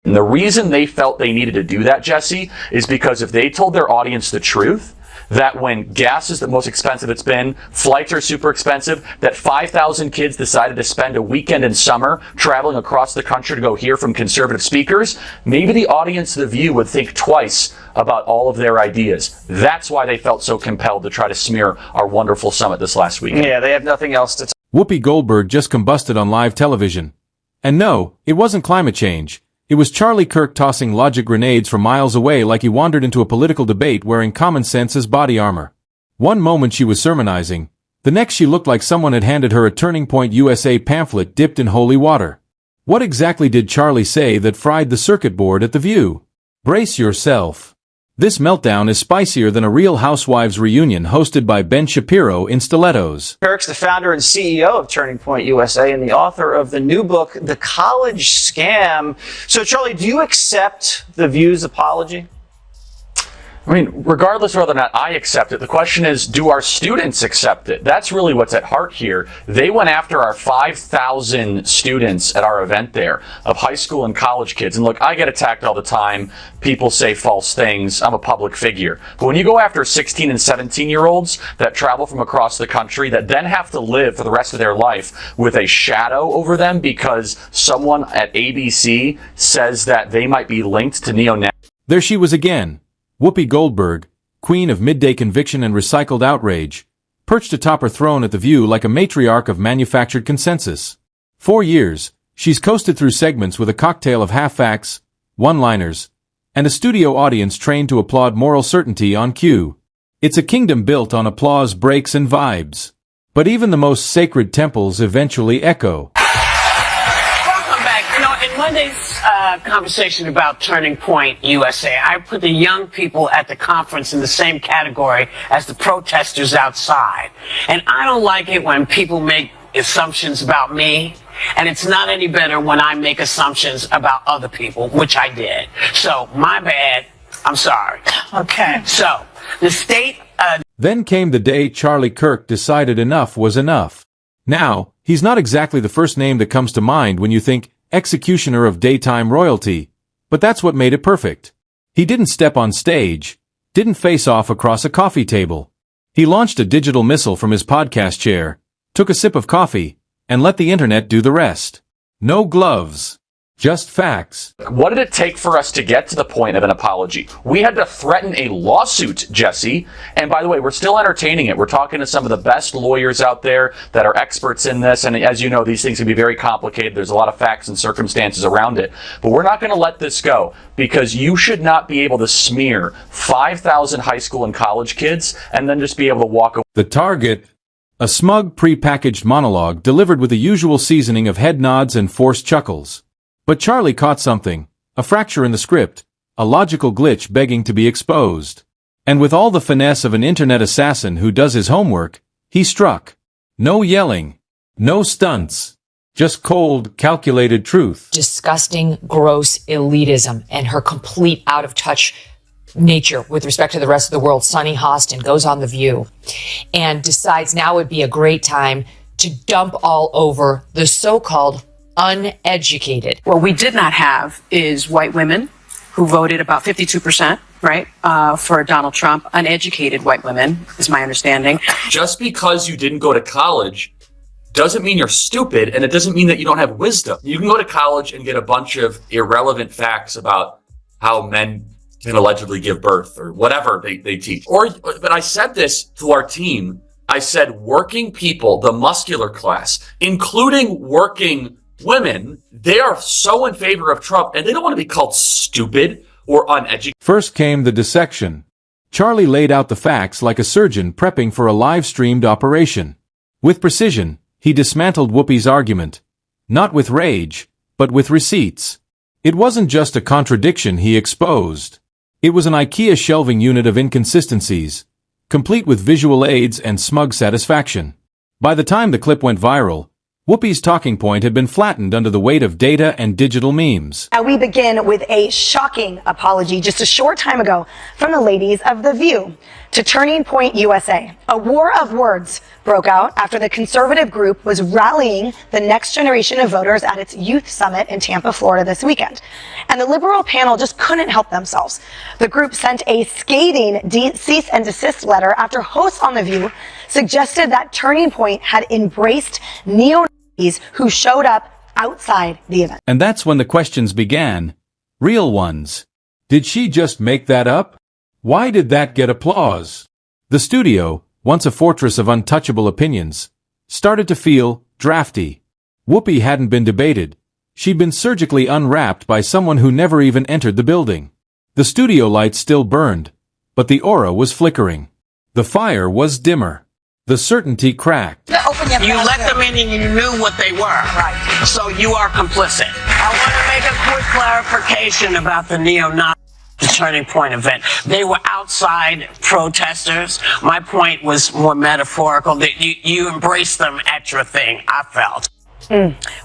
And the reason they felt they needed to do that, Jesse, is because if they told their audience the truth, that when gas is the most expensive it's been, flights are super expensive, that 5,000 kids decided to spend a weekend in summer traveling across the country to go hear from conservative speakers, maybe the audience of The View would think twice about all of their ideas. That's why they felt so compelled to try to smear our wonderful summit this last weekend. Yeah, they have nothing else to Whoopi Goldberg just combusted on live television. And no, it wasn't climate change. It was Charlie Kirk tossing logic grenades from miles away like he wandered into a political debate wearing common sense as body armor. One moment she was sermonizing, the next she looked like someone had handed her a Turning Point USA pamphlet dipped in holy water. What exactly did Charlie say that fried the circuit board at The View? Brace yourself. This meltdown is spicier than a Real Housewives reunion hosted by Ben Shapiro in stilettos. Kirk's the founder and CEO of Turning Point USA and the author of the new book, The College Scam. So, Charlie, do you accept The View's apology? I mean, regardless of whether or not I accept it, the question is, do our students accept it? That's really what's at heart here. They went after our 5,000 students at our event there of high school and college kids. And look, I get attacked all the time. People say false things. I'm a public figure. But when you go after 16 and 17-year-olds that travel from across the country that then have to live for the rest of their life with a shadow over them because someone at ABC says that they might be linked to neo-Nazis. There she was again. Whoopi Goldberg, queen of midday conviction and recycled outrage, perched atop her throne at The View like a matriarch of manufactured consensus. 4 years, she's coasted through segments with a cocktail of half-facts, one-liners, and a studio audience trained to applaud moral certainty on cue. It's a kingdom built on applause breaks and vibes. But even the most sacred temples eventually echo. Welcome back. You know, in Monday's conversation about Turning Point USA, I put the young people at the conference in the same category as the protesters outside. And I don't like it when people make assumptions about me, and it's not any better when I make assumptions about other people, which I did. So, my bad. I'm sorry. Okay. So, the state... Then came the day Charlie Kirk decided enough was enough. Now, he's not exactly the first name that comes to mind when you think executioner of daytime royalty, but that's what made it perfect. He didn't step on stage, didn't face off across a coffee table. He launched a digital missile from his podcast chair, took a sip of coffee, and let the internet do the rest. No gloves. Just facts. What did it take for us to get to the point of an apology? We had to threaten a lawsuit, Jesse. And by the way, we're still entertaining it. We're talking to some of the best lawyers out there that are experts in this. And as you know, these things can be very complicated. There's a lot of facts and circumstances around it. But we're not going to let this go because you should not be able to smear 5,000 high school and college kids and then just be able to walk away. The target, a smug pre-packaged monologue delivered with the usual seasoning of head nods and forced chuckles. But Charlie caught something, a fracture in the script, a logical glitch begging to be exposed. And with all the finesse of an internet assassin who does his homework, he struck. No yelling, no stunts, just cold, calculated truth. Disgusting, gross elitism and her complete out-of-touch nature with respect to the rest of the world. Sunny Hostin goes on The View and decides now would be a great time to dump all over the so-called uneducated. What we did not have is white women who voted about 52%, right, for Donald Trump. Uneducated white women, is my understanding. Just because you didn't go to college doesn't mean you're stupid, and it doesn't mean that you don't have wisdom. You can go to college and get a bunch of irrelevant facts about how men can allegedly give birth or whatever they teach. But I said this to our team. I said working people, the muscular class, including working women, they are so in favor of Trump, and they don't want to be called stupid or uneducated. First came the dissection. Charlie laid out the facts like a surgeon prepping for a live-streamed operation. With precision, he dismantled Whoopi's argument. Not with rage, but with receipts. It wasn't just a contradiction he exposed. It was an IKEA shelving unit of inconsistencies, complete with visual aids and smug satisfaction. By the time the clip went viral, Whoopi's talking point had been flattened under the weight of data and digital memes. We begin with a shocking apology just a short time ago from the ladies of The View to Turning Point USA. A war of words broke out after the conservative group was rallying the next generation of voters at its youth summit in Tampa, Florida this weekend. And the liberal panel just couldn't help themselves. The group sent a scathing cease and desist letter after hosts on The View suggested that Turning Point had embraced neo-Nazis who showed up outside the event. And that's when the questions began. Real ones. Did she just make that up? Why did that get applause? The studio, once a fortress of untouchable opinions, started to feel drafty. Whoopi hadn't been debated. She'd been surgically unwrapped by someone who never even entered the building. The studio lights still burned, but the aura was flickering. The fire was dimmer. The certainty cracked. You let them in and you knew what they were. Right. So you are complicit. I want to make a quick clarification about the neo-Nazi Turning Point event. They were outside protesters. My point was more metaphorical, that you embraced them at your thing, I felt.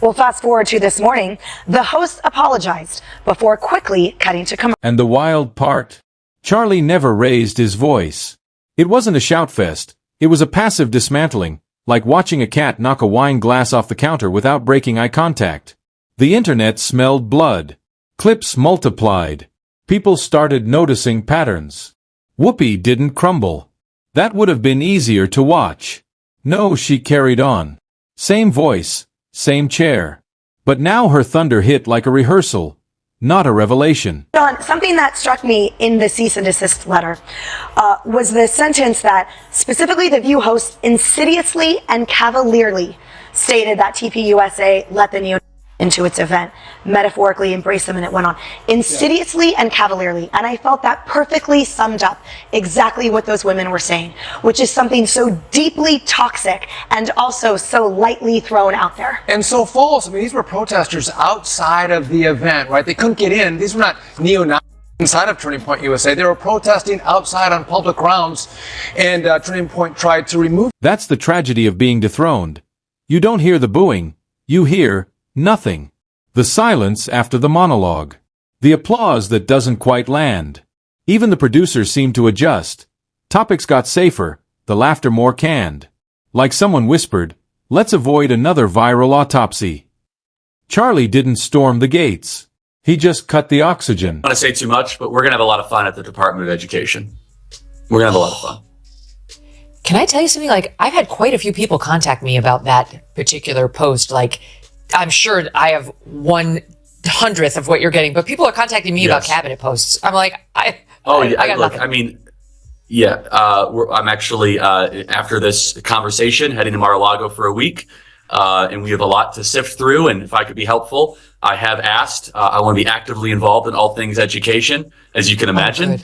Well, fast forward to this morning, the host apologized before quickly cutting to commercial. And the wild part? Charlie never raised his voice. It wasn't a shout fest. It was a passive dismantling, like watching a cat knock a wine glass off the counter without breaking eye contact. The internet smelled blood. Clips multiplied. People started noticing patterns. Whoopi didn't crumble. That would have been easier to watch. No, she carried on. Same voice, same chair. But now her thunder hit like a rehearsal, not a revelation. John, something that struck me in the cease and desist letter was the sentence that specifically the View host insidiously and cavalierly stated that TPUSA let the neo into its event, metaphorically embraced them, and it went on. Insidiously and cavalierly. And I felt that perfectly summed up exactly what those women were saying, which is something so deeply toxic and also so lightly thrown out there. And so false. I mean, these were protesters outside of the event, right? They couldn't get in. These were not neo-Nazis inside of Turning Point USA. They were protesting outside on public grounds, and Turning Point tried to remove. That's the tragedy of being dethroned. You don't hear the booing. You hear nothing. The silence after the monologue. The applause that doesn't quite land. Even the producers seemed to adjust. Topics got safer, the laughter more canned. Like someone whispered, let's avoid another viral autopsy. Charlie didn't storm the gates. He just cut the oxygen. I don't want to say too much, but we're going to have a lot of fun at the Department of Education. We're going to have a lot of fun. Can I tell you something? Like, I've had quite a few people contact me about that particular post. Like, I'm sure I have 1/100th of what you're getting, but people are contacting me about cabinet posts. I'm like, I got look, nothing. I mean, I'm actually, after this conversation, heading to Mar-a-Lago for a week, and we have a lot to sift through, and if I could be helpful, I have asked. I want to be actively involved in all things education, as you can imagine.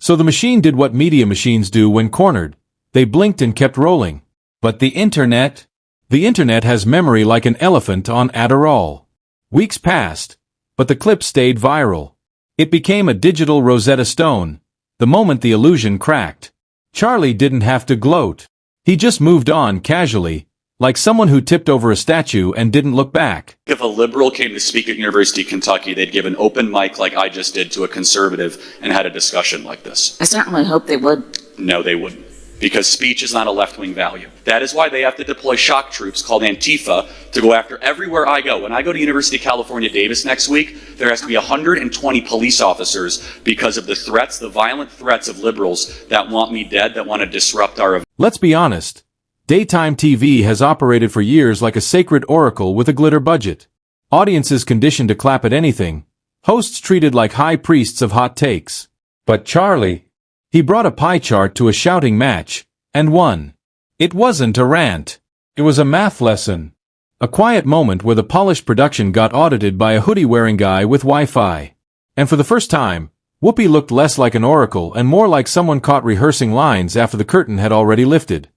So the machine did what media machines do when cornered. They blinked and kept rolling. But the internet has memory like an elephant on Adderall. Weeks passed, but the clip stayed viral. It became a digital Rosetta Stone, the moment the illusion cracked. Charlie didn't have to gloat. He just moved on casually, like someone who tipped over a statue and didn't look back. If a liberal came to speak at University of Kentucky, they'd give an open mic like I just did to a conservative and had a discussion like this. I certainly hope they would. No, they wouldn't. Because speech is not a left-wing value. That is why they have to deploy shock troops called Antifa to go after everywhere I go. When I go to University of California, Davis next week, there has to be 120 police officers because of the threats, the violent threats of liberals that want me dead, that want to disrupt our event. Let's be honest. Daytime TV has operated for years like a sacred oracle with a glitter budget. Audiences conditioned to clap at anything. Hosts treated like high priests of hot takes. But Charlie, he brought a pie chart to a shouting match, and won. It wasn't a rant. It was a math lesson. A quiet moment where the polished production got audited by a hoodie-wearing guy with Wi-Fi. And for the first time, Whoopi looked less like an oracle and more like someone caught rehearsing lines after the curtain had already lifted.